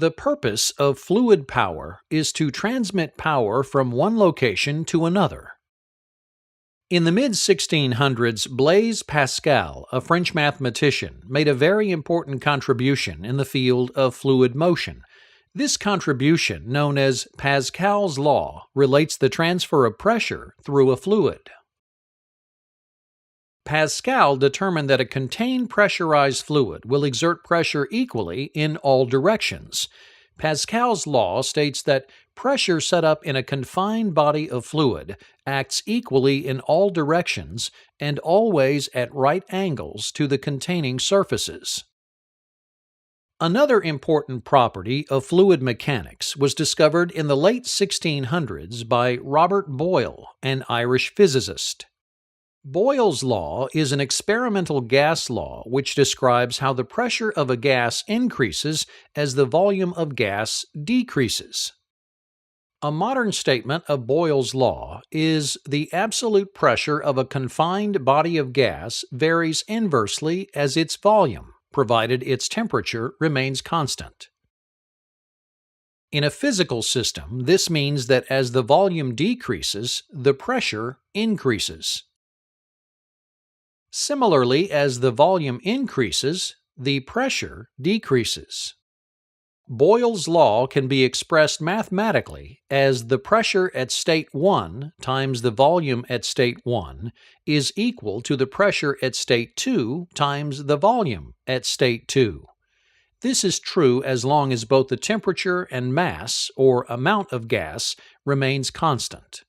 The purpose of fluid power is to transmit power from one location to another. In the mid-1600s, Blaise Pascal, a French mathematician, made a very important contribution in the field of fluid motion. This contribution, known as Pascal's law, relates the transfer of pressure through a fluid. Pascal determined that a contained pressurized fluid will exert pressure equally in all directions. Pascal's law states that pressure set up in a confined body of fluid acts equally in all directions and always at right angles to the containing surfaces. Another important property of fluid mechanics was discovered in the late 1600s by Robert Boyle, an Irish physicist. Boyle's law is an experimental gas law which describes how the pressure of a gas increases as the volume of gas decreases. A modern statement of Boyle's law is the absolute pressure of a confined body of gas varies inversely as its volume, provided its temperature remains constant. In a physical system, this means that as the volume decreases, the pressure increases. Similarly, as the volume increases, the pressure decreases. Boyle's law can be expressed mathematically as the pressure at state 1 times the volume at state 1 is equal to the pressure at state 2 times the volume at state 2. This is true as long as both the temperature and mass, or amount of gas, remains constant.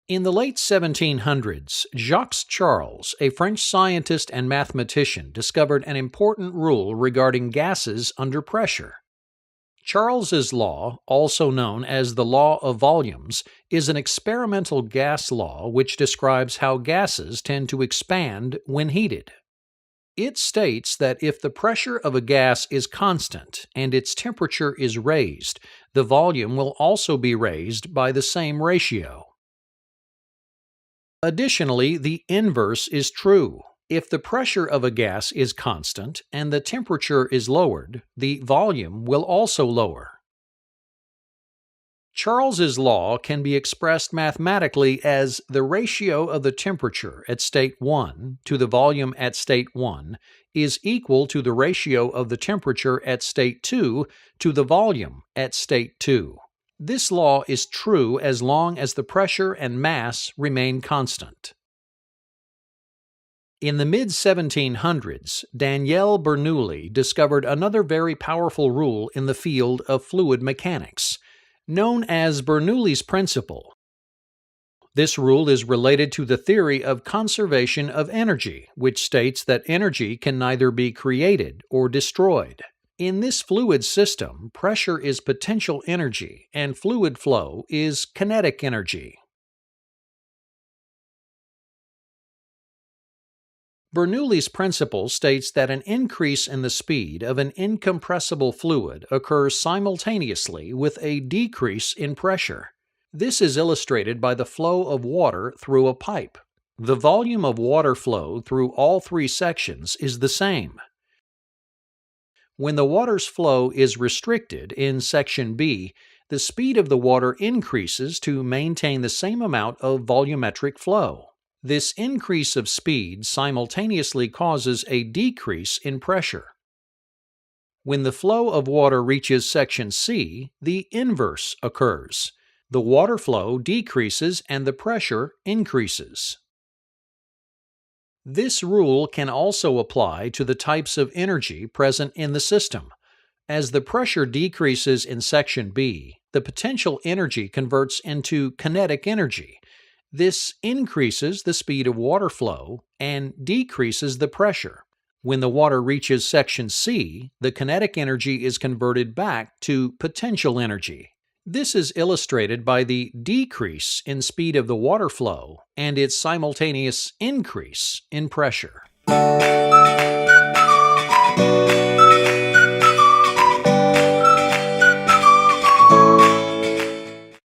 In the late 1700s, Jacques Charles, a French scientist and mathematician, discovered an important rule regarding gases under pressure. Charles's law, also known as the law of volumes, is an experimental gas law which describes how gases tend to expand when heated. It states that if the pressure of a gas is constant and its temperature is raised, the volume will also be raised by the same ratio. Additionally, the inverse is true. If the pressure of a gas is constant and the temperature is lowered, the volume will also lower. Charles's law can be expressed mathematically as the ratio of the temperature at state 1 to the volume at state 1 is equal to the ratio of the temperature at state 2 to the volume at state 2. This law is true as long as the pressure and mass remain constant. In the mid-1700s, Daniel Bernoulli discovered another very powerful rule in the field of fluid mechanics, known as Bernoulli's principle. This rule is related to the theory of conservation of energy, which states that energy can neither be created or destroyed. In this fluid system, pressure is potential energy and fluid flow is kinetic energy. Bernoulli's principle states that an increase in the speed of an incompressible fluid occurs simultaneously with a decrease in pressure. This is illustrated by the flow of water through a pipe. The volume of water flow through all three sections is the same. When the water's flow is restricted in section B, the speed of the water increases to maintain the same amount of volumetric flow. This increase of speed simultaneously causes a decrease in pressure. When the flow of water reaches section C, the inverse occurs. The water flow decreases and the pressure increases. This rule can also apply to the types of energy present in the system. As the pressure decreases in section B, the potential energy converts into kinetic energy. This increases the speed of water flow and decreases the pressure. When the water reaches section C, the kinetic energy is converted back to potential energy. This is illustrated by the decrease in speed of the water flow and its simultaneous increase in pressure.